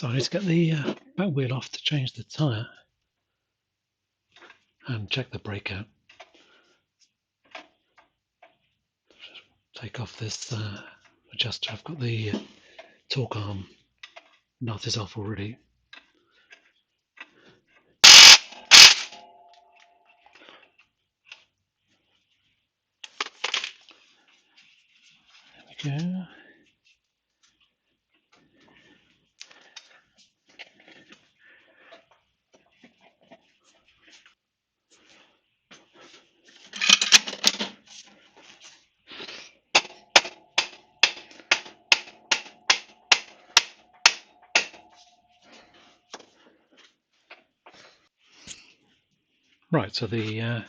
So I need to get the back wheel off to change the tyre and check the brake out. Take off this adjuster. I've got the torque arm nut is off already. There we go. Right, so the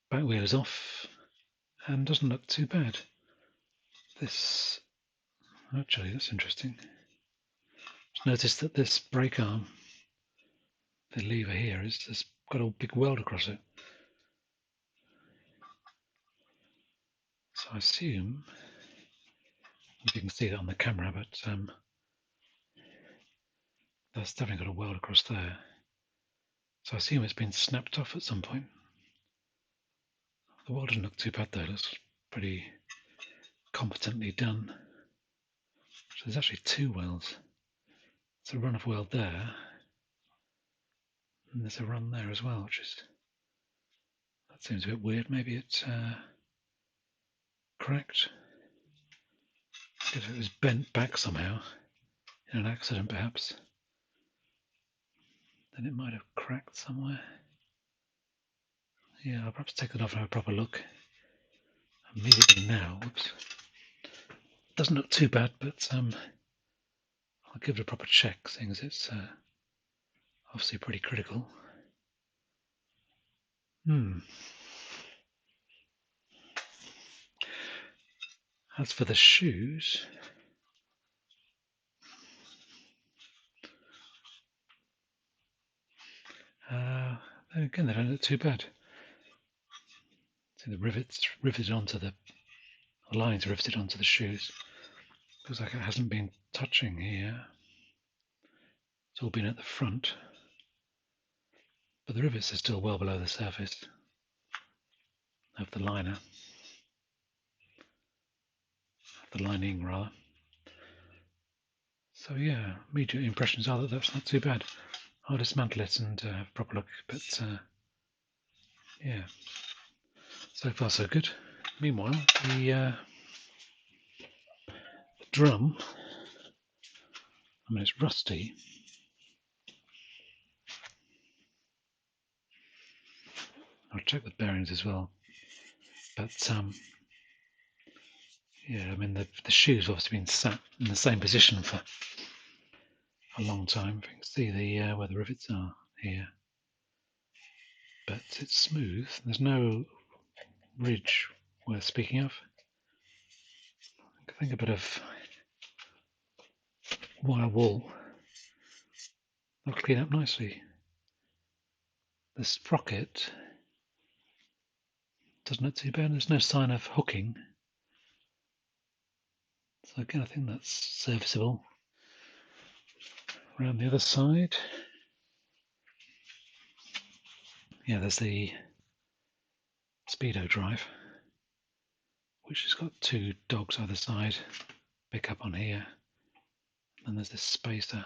back wheel is off and doesn't look too bad. This, actually, that's interesting. Just noticed that this brake arm, the lever here, has got a big weld across it. So I assume, if you can see that on the camera, but that's definitely got a weld across there. So I assume it's been snapped off at some point. The weld doesn't look too bad though, it looks pretty competently done. So there's actually two welds. There's a run of weld there, and there's a run there as well, that seems a bit weird. Maybe it's cracked. If it was bent back somehow, in an accident perhaps, then it might have cracked somewhere. Yeah, I'll perhaps take it off and have a proper look immediately now. Whoops. Doesn't look too bad, but I'll give it a proper check, seeing as it's obviously pretty critical. As for the shoes, again, they don't look too bad. See the rivets riveted onto the lines riveted onto the shoes. Looks like it hasn't been touching here. It's all been at the front, but the rivets are still well below the surface of the liner, the lining rather. So yeah, immediate impressions are that that's not too bad. I'll dismantle it and have a proper look, but yeah, so far so good. Meanwhile, the drum, I mean it's rusty. I'll check the bearings as well, but yeah, I mean the shoe's obviously been sat in the same position for a long time. You can see the where the rivets are here, but it's smooth. There's no ridge worth speaking of. I think a bit of wire wool will clean up nicely. The sprocket doesn't look too bad. There's no sign of hooking, so again I think that's serviceable. Around the other side, yeah, there's the speedo drive, which has got two dogs either side, pick up on here, and there's this spacer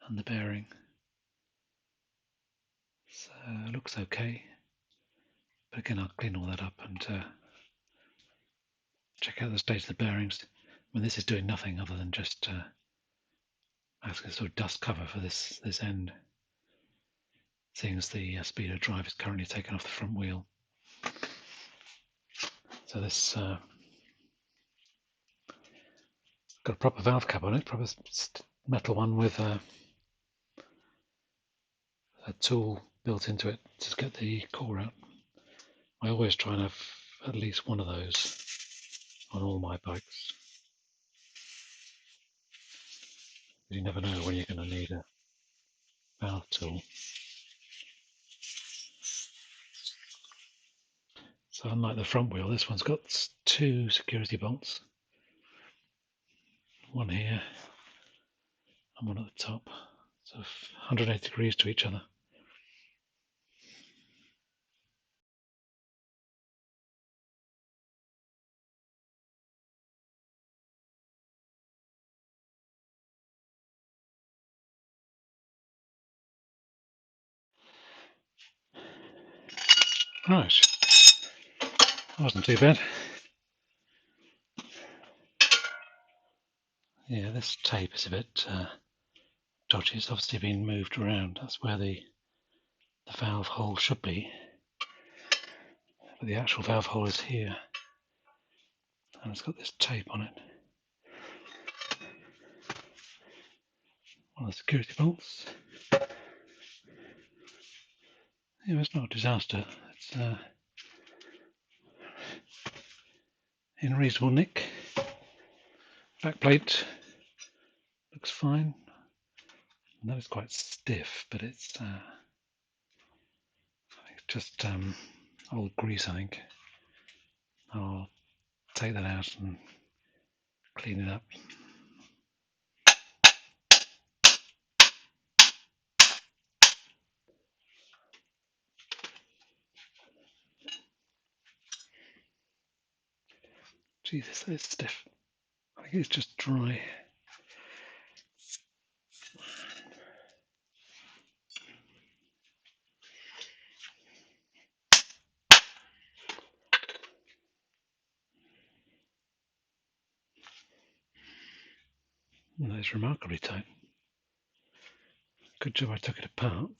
and the bearing. So it looks okay, but again I'll clean all that up and check out the state of the bearings. I mean, this is doing nothing other than just asking a sort of dust cover for this end, seeing as the speedo drive is currently taken off the front wheel. So this got a proper valve cap on it, proper metal one with a tool built into it to get the core out. I always try and have at least one of those on all my bikes. You never know when you're going to need a valve tool. So unlike the front wheel, this one's got two security bolts. One here and one at the top. So 180 degrees to each other. Right, that wasn't too bad. Yeah, this tape is a bit dodgy. It's obviously been moved around. That's where the valve hole should be. But the actual valve hole is here. And it's got this tape on it. One of the security bolts. Yeah, it's not a disaster. It's in reasonable nick. Backplate looks fine. That is quite stiff, but it's just old grease, I think. I'll take that out and clean it up. Jesus, that is stiff. I think it's just dry. And that is remarkably tight. Good job I took it apart.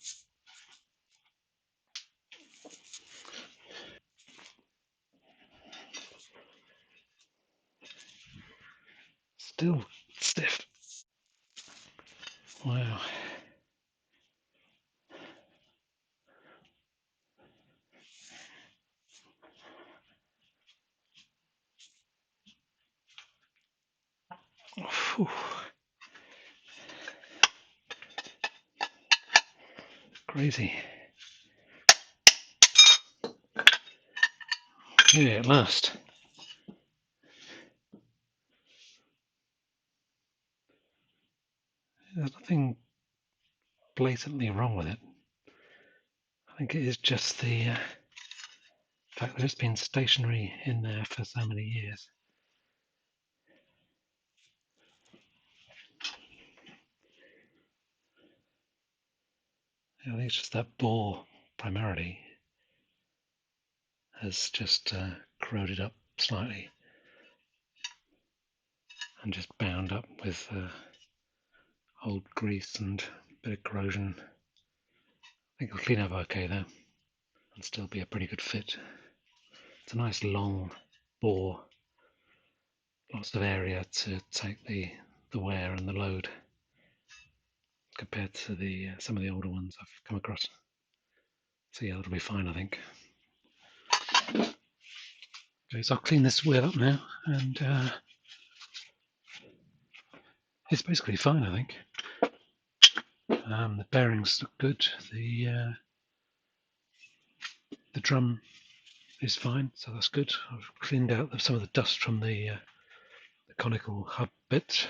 Still stiff. Wow. Whew. Crazy. Yeah, at last. There's nothing blatantly wrong with it. I think it is just the fact that it's been stationary in there for so many years. I think it's just that bore primarily has just corroded up slightly and just bound up with old grease and a bit of corrosion. I think it'll clean up okay though and still be a pretty good fit. It's a nice long bore, lots of area to take the wear and the load compared to the some of the older ones I've come across. So yeah, that'll be fine, I think. Okay, so I'll clean this wheel up now, and it's basically fine, I think. The bearings look good. The drum is fine, so that's good. I've cleaned out some of the dust from the conical hub bit,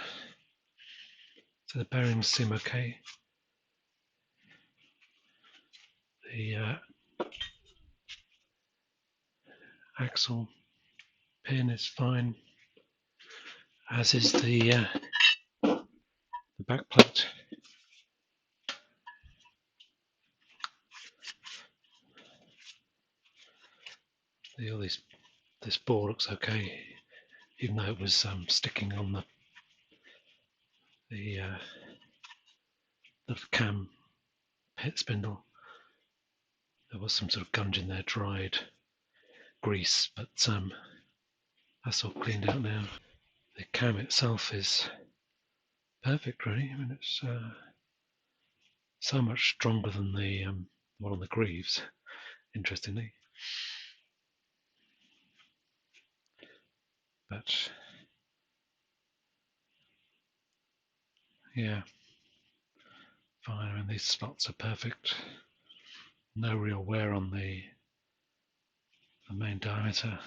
so the bearings seem okay. The axle pin is fine, as is the back plate. This bore looks okay, even though it was sticking on the cam pit spindle. There was some sort of gunge in there, dried grease, but that's all cleaned out now. The cam itself is perfect, really. I mean, it's so much stronger than the one on the greaves, interestingly. But yeah, fine. I mean, these slots are perfect. No real wear on the main diameter.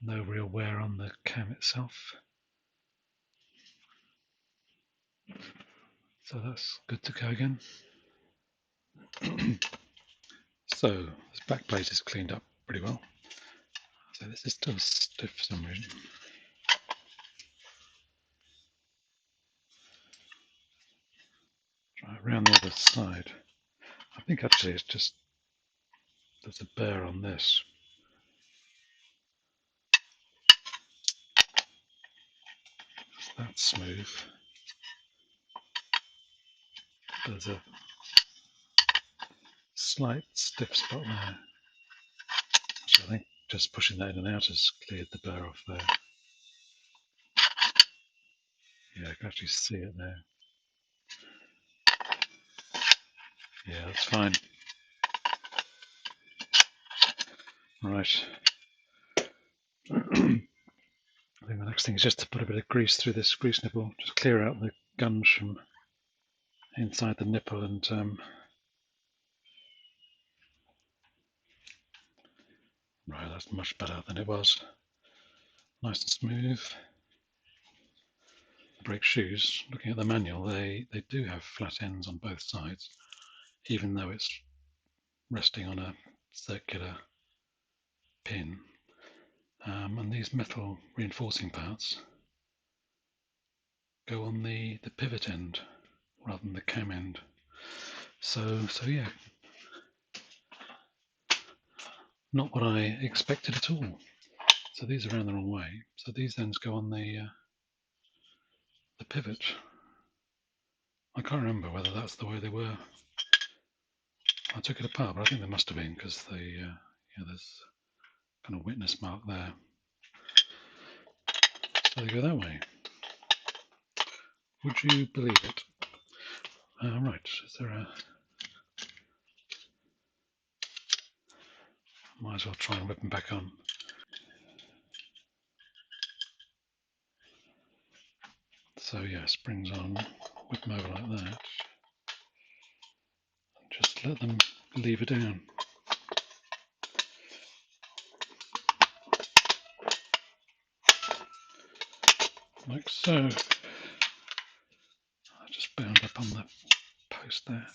No real wear on the cam itself. So that's good to go again. So this backplate is cleaned up pretty well. So this is still stiff for some reason. Try around the other side. I think actually it's just there's a burr on this. That's smooth. There's a slight stiff spot there. So I think just pushing that in and out has cleared the burr off there. Yeah, I can actually see it there. Yeah, that's fine. Right. I think the next thing is just to put a bit of grease through this grease nipple, just clear out the gunge from inside the nipple, and right, that's much better than it was. Nice and smooth. Brake shoes, looking at the manual, they do have flat ends on both sides, even though it's resting on a circular pin. And these metal reinforcing parts go on the pivot end rather than the cam end. So yeah, not what I expected at all. So these are around the wrong way. So these ends go on the pivot. I can't remember whether that's the way they were. I took it apart, but I think they must have been because yeah, there's kind of witness mark there. So they go that way. Would you believe it? Right, is there a... Might as well try and whip them back on. So yeah, springs on, whip them over like that. Just let them lever down. Like so. I just bound up on the post there.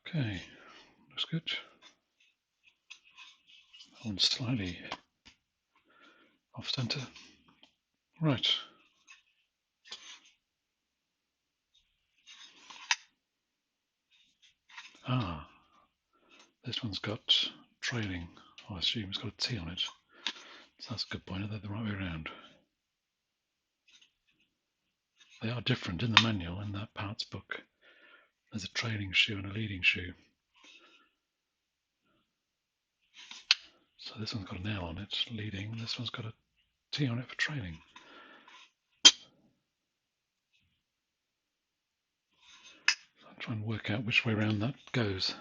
Okay, looks good. That one's slightly off centre. Right. Ah, this one's got trailing. I assume it's got a T on it. So that's a good point. They're the right way around. They are different in the manual in that parts book. There's a trailing shoe and a leading shoe. So this one's got an L on it, leading. This one's got a T on it for trailing. I'll try and work out which way around that goes.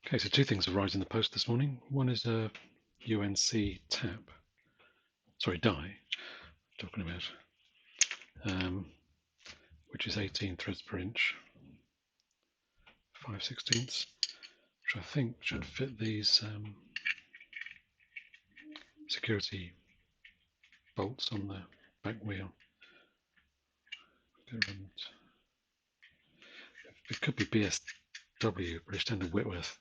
Okay, so two things arrived in the post this morning. One is a UNC tap, sorry, die, talking about, which is 18 threads per inch, 5/16, which I think should fit these security bolts on the back wheel. It could be BSW, British Standard Whitworth.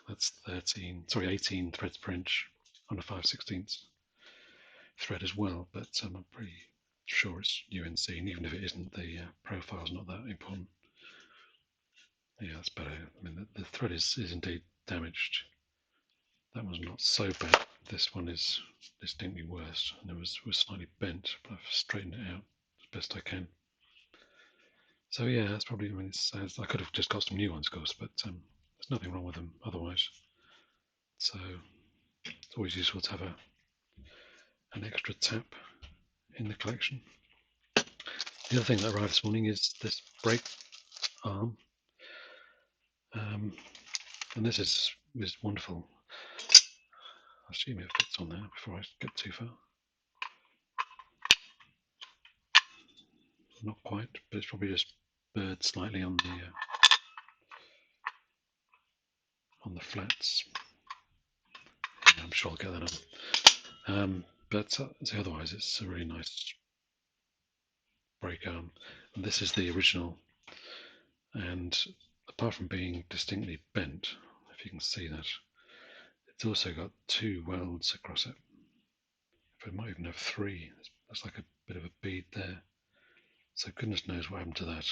That's 18 threads per inch on a 5/16 thread as well, but I'm pretty sure it's UNC, and even if it isn't, the profile's not that important. Yeah, that's better. I mean, the thread is indeed damaged. That one's not so bad. This one is distinctly worse, and it was slightly bent, but I've straightened it out as best I can. So yeah, that's probably, I mean, I could have just got some new ones, of course, but there's nothing wrong with them otherwise. So it's always useful to have an extra tap in the collection. The other thing that arrived this morning is this brake arm, and this is wonderful. I'll assume it fits on there before I get too far. Not quite, but it's probably just burred slightly on the the flats. Yeah, I'm sure I'll get that on. But so otherwise, it's a really nice brake arm. And this is the original, and apart from being distinctly bent, if you can see that, it's also got two welds across it. It might even have three. That's like a bit of a bead there. So goodness knows what happened to that.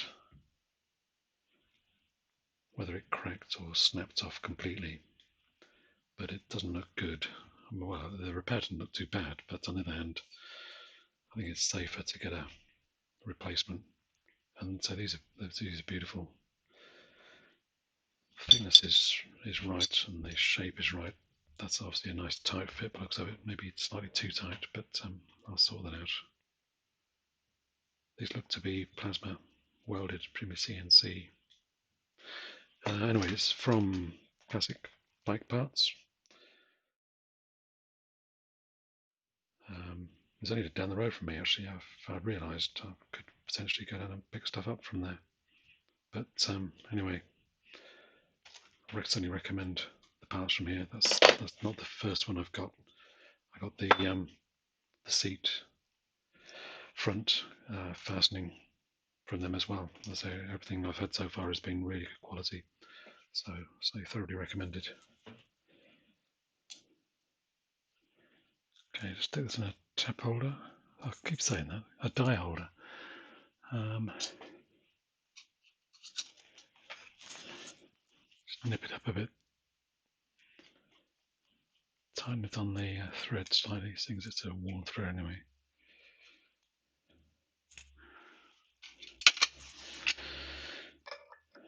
Whether it cracked or snapped off completely. But it doesn't look good. Well, the repair doesn't look too bad, but on the other hand, I think it's safer to get a replacement. And so these are beautiful. Thickness is right, and the shape is right. That's obviously a nice tight fit by looks of it. Maybe it's slightly too tight, but I'll sort that out. These look to be plasma welded, presumably CNC. Anyway, it's from Classic Bike Parts. It's only down the road from me, actually. I've realised I could potentially go down and pick stuff up from there. But anyway, I certainly recommend the parts from here. That's not the first one I've got. I got the seat front fastening from them as well. So everything I've had so far has been really good quality. So thoroughly recommended. Okay, just stick this in a tap holder. I keep saying that, a die holder. Just nip it up a bit. Tighten it on the thread slightly, since it's a worn thread anyway.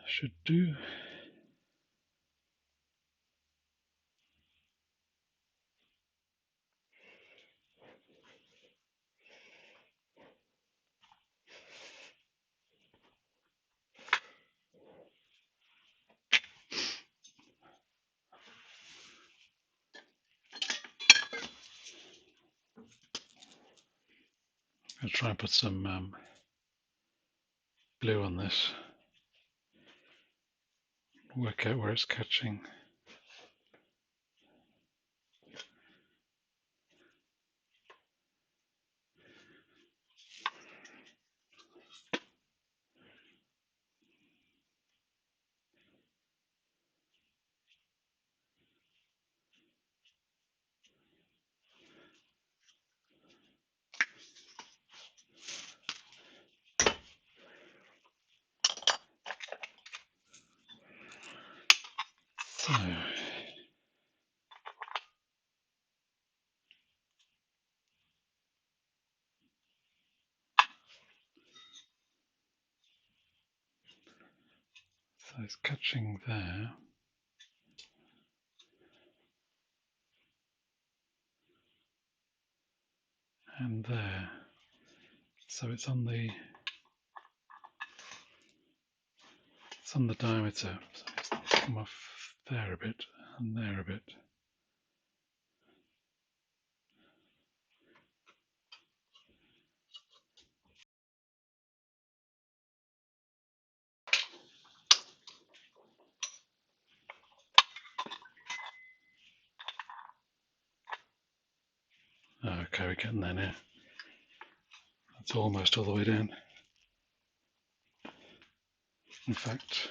Should do. I'll try and put some glue on this. Work out where it's catching. So it's catching there. And there. So it's on the diameter. So it's come off there a bit and there a bit. Okay, we're getting there now. That's almost all the way down. In fact,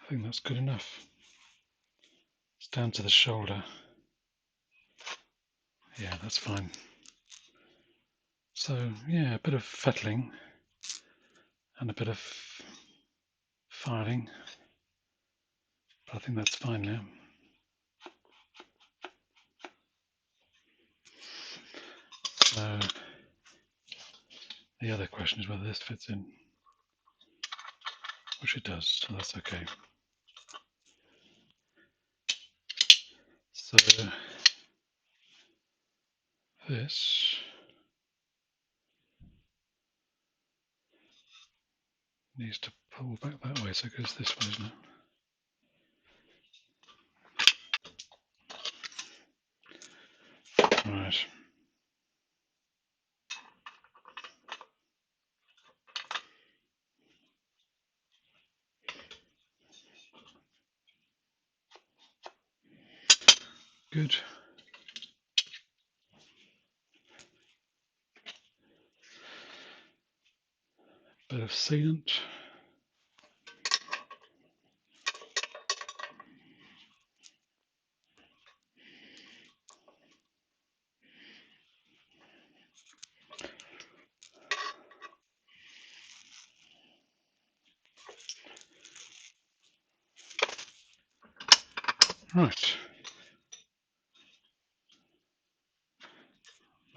I think that's good enough. It's down to the shoulder. Yeah, that's fine. So yeah, a bit of fettling and a bit of filing. But I think that's fine now. So the other question is whether this fits in, which it does, so that's okay. So this needs to pull back that way, so it goes this way, isn't it? Right. good. Bit of sealant. Right.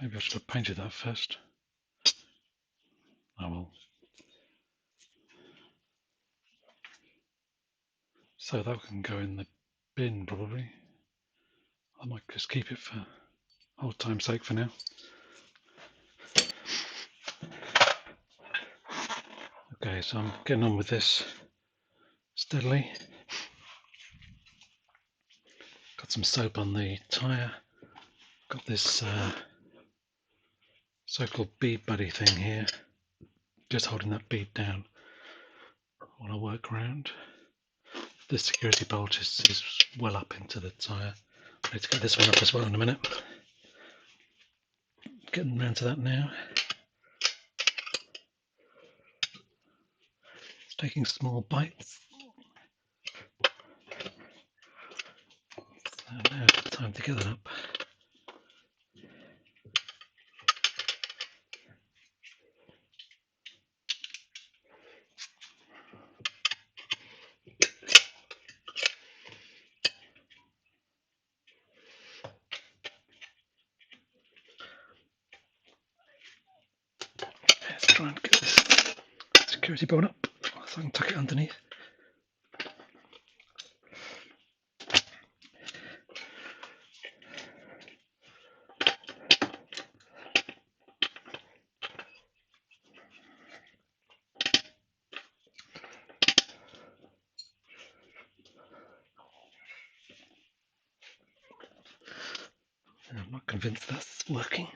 Maybe I should have painted that first. Oh well. So that can go in the bin probably. I might just keep it for old time's sake for now. Okay, so I'm getting on with this steadily. Got some soap on the tyre. Got this so-called bead buddy thing here, just holding that bead down while I work around. This security bolt is well up into the tyre. I need to get this one up as well in a minute. Getting around to that now. It's taking small bites. So now it's time to get that up. Let's try and get this security bolt up so I can tuck it underneath. I'm not convinced that's working.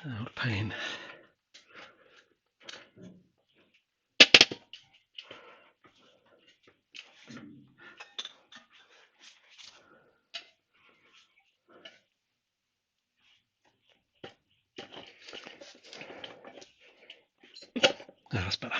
Oh, pain. No, that's better.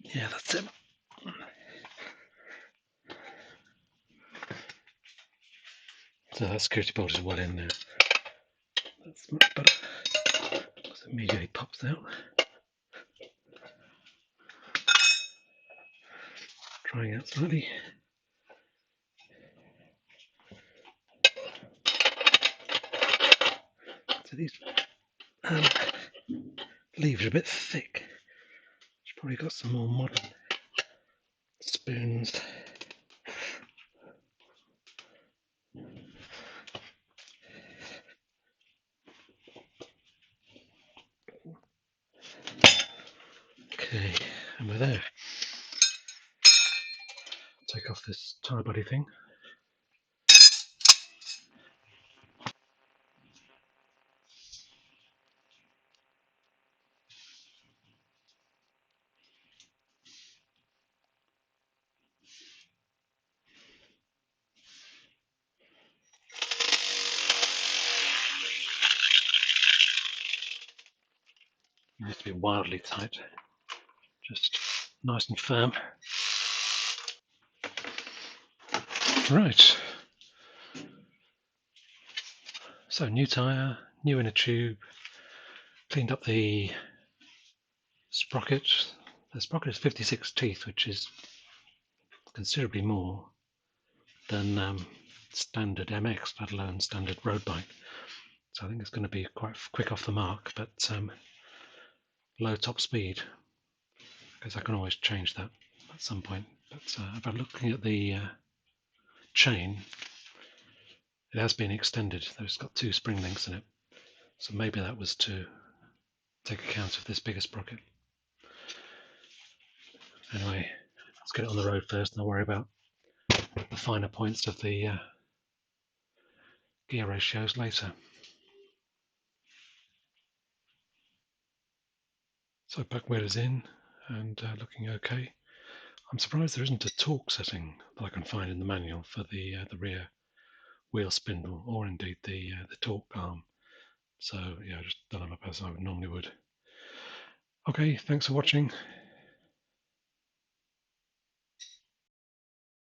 Yeah, that's it. So that security bolt is well in there. That's much better. So immediately pops out. Trying out slightly. So these leaves are a bit thick. She's probably got some more modern spoons. Okay, and we're there. Take off this tyre buddy thing. It needs to be wildly tight, just nice and firm. Right. So new tyre, new inner tube. Cleaned up the sprocket. The sprocket is 56 teeth, which is considerably more than standard MX, let alone standard road bike. So I think it's going to be quite quick off the mark, but low top speed, because I can always change that at some point. But if I'm looking at the chain, it has been extended. It's got 2 spring links in it, so maybe that was to take account of this bigger sprocket. Anyway, let's get it on the road first, and I'll worry about the finer points of the gear ratios later. So back wheel is in and looking okay. I'm surprised there isn't a torque setting that I can find in the manual for the rear wheel spindle or indeed the torque arm. So yeah, just done them up as I normally would. Okay, thanks for watching.